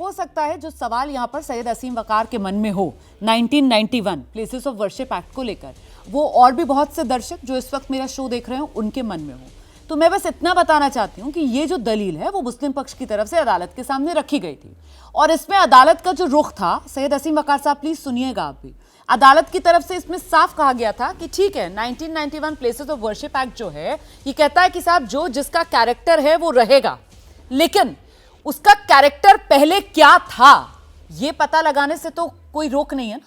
हो सकता है जो सवाल यहाँ पर सैयद असीम वकार के मन में हो 1991 प्लेसेस ऑफ वर्शिप एक्ट को लेकर, वो और भी बहुत से दर्शक जो इस वक्त मेरा शो देख रहे हो उनके मन में हो। तो मैं बस इतना बताना चाहती हूँ कि ये जो दलील है वो मुस्लिम पक्ष की तरफ से अदालत के सामने रखी गई थी, और इसमें अदालत का जो रुख था, सैयद असीम वकार साहब प्लीज सुनिएगा आप भी, अदालत की तरफ से इसमें साफ कहा गया था कि ठीक है 1991 प्लेसेस ऑफ वर्शिप एक्ट जो है ये कहता है कि साहब जो जिसका कैरेक्टर है वो रहेगा, लेकिन उसका कैरेक्टर पहले क्या था ये पता लगाने से तो कोई रोक नहीं है ना।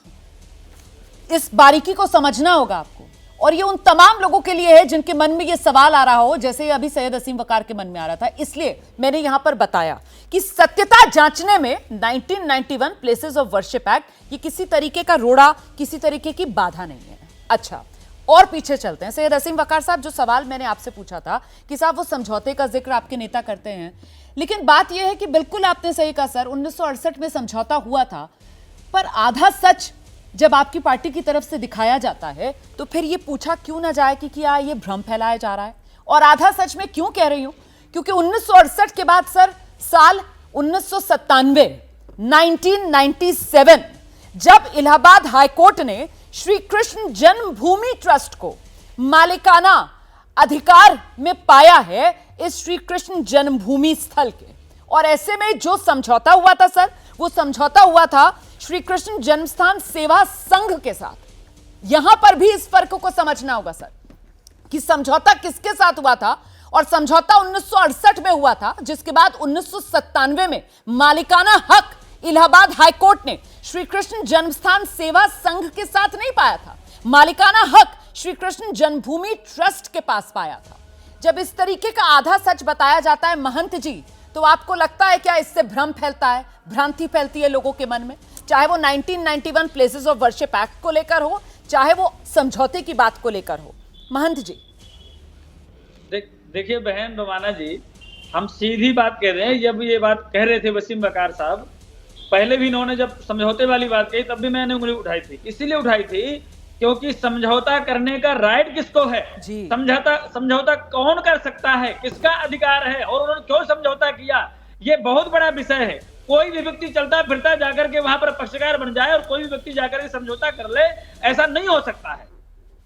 इस बारीकी को समझना होगा आपको, और ये उन तमाम लोगों के लिए है जिनके मन में ये सवाल आ रहा हो जैसे अभी सैयद असीम वकार के मन में आ रहा था। इसलिए मैंने यहां पर बताया कि सत्यता जांचने में 1991 प्लेसेस ऑफ वर्शिप एक्ट ये किसी तरीके का रोड़ा, किसी तरीके की बाधा नहीं है। अच्छा, और पीछे चलते हैं। सैयद असीम वकार साहब, जो सवाल मैंने आपसे पूछा था कि साहब वो समझौते का जिक्र आपके नेता करते हैं, लेकिन बात यह है कि बिल्कुल आपने सही कहा सर, 1968 में समझौता हुआ था, पर आधा सच जब आपकी पार्टी की तरफ से दिखाया जाता है तो फिर ये पूछा क्यों ना जाए कि क्या ये भ्रम फैलाया जा रहा है। और आधा सच में क्यों कह रही हूं, क्योंकि 1968 के बाद सर साल 1997 जब इलाहाबाद हाईकोर्ट ने श्री कृष्ण जन्मभूमि ट्रस्ट को मालिकाना अधिकार में पाया है इस श्री कृष्ण जन्मभूमि स्थल के, और ऐसे में जो समझौता हुआ था सर, वो समझौता हुआ था श्री कृष्ण जन्मस्थान सेवा संघ के साथ। यहां पर भी इस फर्क को समझना होगा सर कि समझौता किसके साथ हुआ था, और समझौता 1968 में हुआ था, जिसके बाद 1997 में मालिकाना हक इलाहाबाद हाईकोर्ट ने श्री कृष्ण जन्मस्थान सेवा संघ के साथ नहीं पाया था, मालिकाना हक श्री कृष्ण जन्मभूमि ट्रस्ट के पास पाया था। जब इस तरीके का आधा सच बताया जाता है महंत जी, तो आपको लगता है क्या इससे भ्रम फैलता है, भ्रांति फैलती है लोगों के मन में, चाहे वो 1991 प्लेसेस ऑफ वर्शिप एक्ट को लेकर हो, चाहे वो समझौते की बात को लेकर हो। महंत जी देखिए बहन रोमाना जी, हम सीधी बात कह रहे हैं। जब ये बात कह रहे थे वसीम वकार साहब, पहले भी इन्होंने जब समझौते वाली बात कही तब भी मैंने उंगली उठाई थी, इसीलिए उठाई थी क्योंकि समझौता करने का राइट किसको है, समझौता कौन कर सकता है, किसका अधिकार है, और उन्होंने क्यों समझौता किया, ये बहुत बड़ा विषय है। कोई भी व्यक्ति चलता फिरता जाकर के वहां पर पक्षकार बन जाए और कोई भी व्यक्ति जाकर के समझौता कर ले, ऐसा नहीं हो सकता है।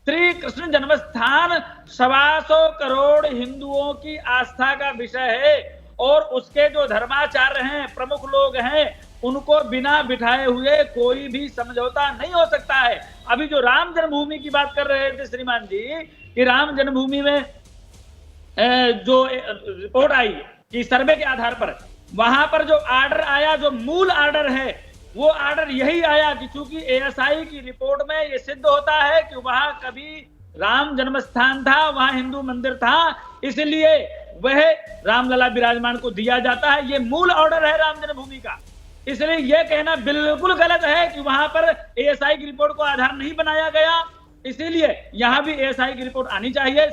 श्री कृष्ण जन्मस्थान 125 करोड़ हिंदुओं की आस्था का विषय है, और उसके जो धर्माचार्य हैं, प्रमुख लोग हैं, उनको बिना बिठाए हुए कोई भी समझौता नहीं हो सकता है। अभी जो राम जन्मभूमि की बात कर रहे थे श्रीमान जी, कि राम जन्मभूमि में जो रिपोर्ट आई कि सर्वे के आधार पर वहां पर जो आर्डर आया, जो मूल आर्डर है, वो आर्डर यही आया कि चूंकि एएसआई की रिपोर्ट में ये सिद्ध होता है कि वहां कभी राम जन्मस्थान था, वहां हिंदू मंदिर था, इसलिए वह रामलला विराजमान को दिया जाता है। ये मूल ऑर्डर है राम जन्मभूमि का। इसलिए यह कहना बिल्कुल गलत है कि वहां पर एएसआई की रिपोर्ट को आधार नहीं बनाया गया। इसीलिए यहां भी एएसआई की रिपोर्ट आनी चाहिए,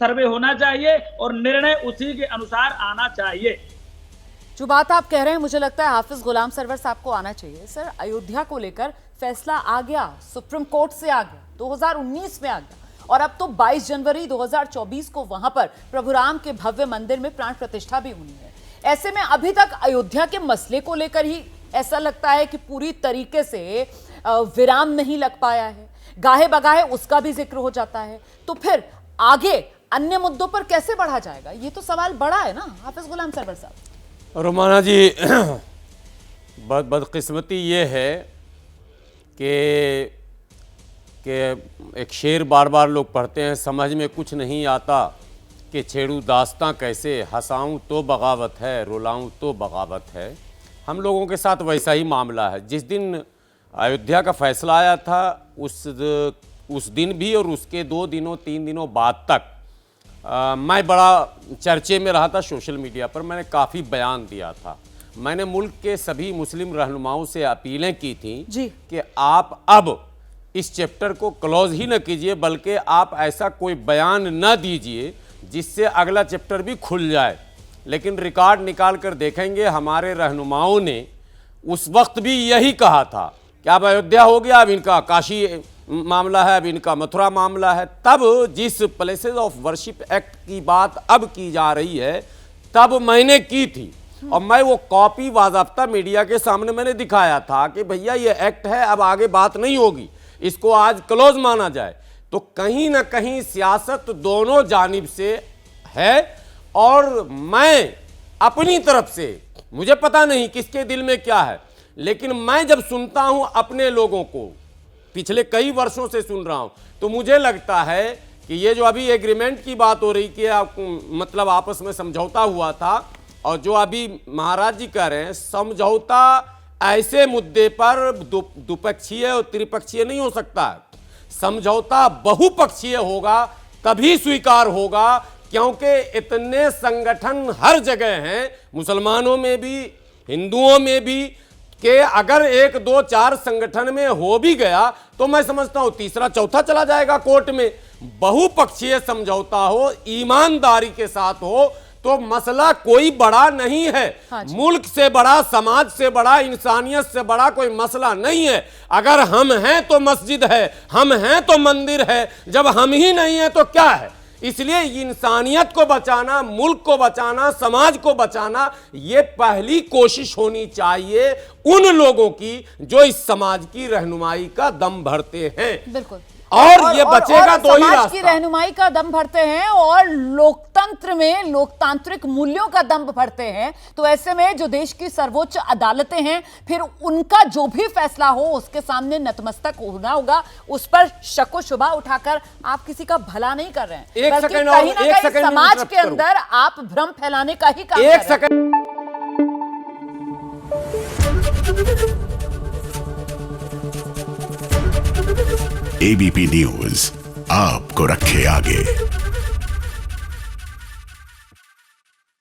सर्वे होना चाहिए और निर्णय उसी के अनुसार आना चाहिए। जो बात आप कह रहे हैं, मुझे लगता है हाफिज गुलाम सरवर साहब को आना चाहिए। सर, अयोध्या को लेकर फैसला आ गया, सुप्रीम कोर्ट से आ गया, 2019 में आ गया, और अब तो 22 जनवरी 2024 को वहां पर प्रभु राम के भव्य मंदिर में प्राण प्रतिष्ठा भी होनी है। ऐसे में अभी तक अयोध्या के मसले को लेकर ही ऐसा लगता है कि पूरी तरीके से विराम नहीं लग पाया है, गाहे बगाहे उसका भी जिक्र हो जाता है, तो फिर आगे अन्य मुद्दों पर कैसे बढ़ा जाएगा, ये तो सवाल बड़ा है ना हाफिज गुलाम सरवर साहब। रोमाना जी, बदकिस्मती ये है कि एक शेर बार बार लोग पढ़ते हैं, समझ में कुछ नहीं आता कि छेड़ू दास्तां कैसे, हंसाऊं तो बगावत है, रुलाऊं तो बगावत है। हम लोगों के साथ वैसा ही मामला है। जिस दिन अयोध्या का फैसला आया था उस दिन भी और उसके 2 दिनों 3 दिनों बाद तक मैं बड़ा चर्चे में रहा था सोशल मीडिया पर। मैंने काफ़ी बयान दिया था। मैंने मुल्क के सभी मुस्लिम रहनुमाओं से अपीलें की थी कि आप अब इस चैप्टर को क्लोज ही न कीजिए, बल्कि आप ऐसा कोई बयान न दीजिए जिससे अगला चैप्टर भी खुल जाए। लेकिन रिकॉर्ड निकाल कर देखेंगे, हमारे रहनुमाओं ने उस वक्त भी यही कहा था कि अब अयोध्या हो गया, अब इनका काशी मामला है, अब इनका मथुरा मामला है। तब जिस प्लेसेस ऑफ वर्शिप एक्ट की बात अब की जा रही है, तब मैंने की थी। और मैं वो कॉपी बाज़ाब्ता मीडिया के सामने मैंने दिखाया था कि भैया ये एक्ट है, अब आगे बात नहीं होगी, इसको आज क्लोज माना जाए। तो कहीं ना कहीं सियासत दोनों जानिब से है, और मैं अपनी तरफ से, मुझे पता नहीं किसके दिल में क्या है, लेकिन मैं जब सुनता हूं अपने लोगों को, पिछले कई वर्षों से सुन रहा हूं, तो मुझे लगता है कि ये जो अभी एग्रीमेंट की बात हो रही कि मतलब आपस में समझौता हुआ था, और जो अभी महाराज जी कह रहे हैं समझौता ऐसे मुद्दे पर द्विपक्षीय और त्रिपक्षीय नहीं हो सकता है, समझौता बहुपक्षीय होगा तभी स्वीकार होगा, क्योंकि इतने संगठन हर जगह हैं, मुसलमानों में भी हिंदुओं में भी, कि अगर 1 2 4 संगठन में हो भी गया तो मैं समझता हूं तीसरा चौथा चला जाएगा कोर्ट में। बहुपक्षीय समझौता हो, ईमानदारी के साथ हो, तो मसला कोई बड़ा नहीं है। हाँ, मुल्क से बड़ा, समाज से बड़ा, इंसानियत से बड़ा कोई मसला नहीं है। अगर हम हैं तो मस्जिद है, हम हैं तो मंदिर है, जब हम ही नहीं है तो क्या है। इसलिए इंसानियत को बचाना, मुल्क को बचाना, समाज को बचाना, ये पहली कोशिश होनी चाहिए उन लोगों की जो इस समाज की रहनुमाई का दम भरते हैं। बिल्कुल। और ये बचेगा दो ही समाज की रास्ता, रहनुमाई का दम भरते हैं और लोकतंत्र में लोकतांत्रिक मूल्यों का दम भरते हैं। तो ऐसे में जो देश की सर्वोच्च अदालतें हैं, फिर उनका जो भी फैसला हो उसके सामने नतमस्तक होना होगा। उस पर शक शुबा उठाकर आप किसी का भला नहीं कर रहे हैं, एक बल्कि सेकंड कहीं और, ना एक कहीं सेकंड समाज इंटरप्ट के करूं। अंदर आप भ्रम फैलाने का ही काम एक कर रहे हैं। सेकंड। एबीपी न्यूज आपको रखे आगे।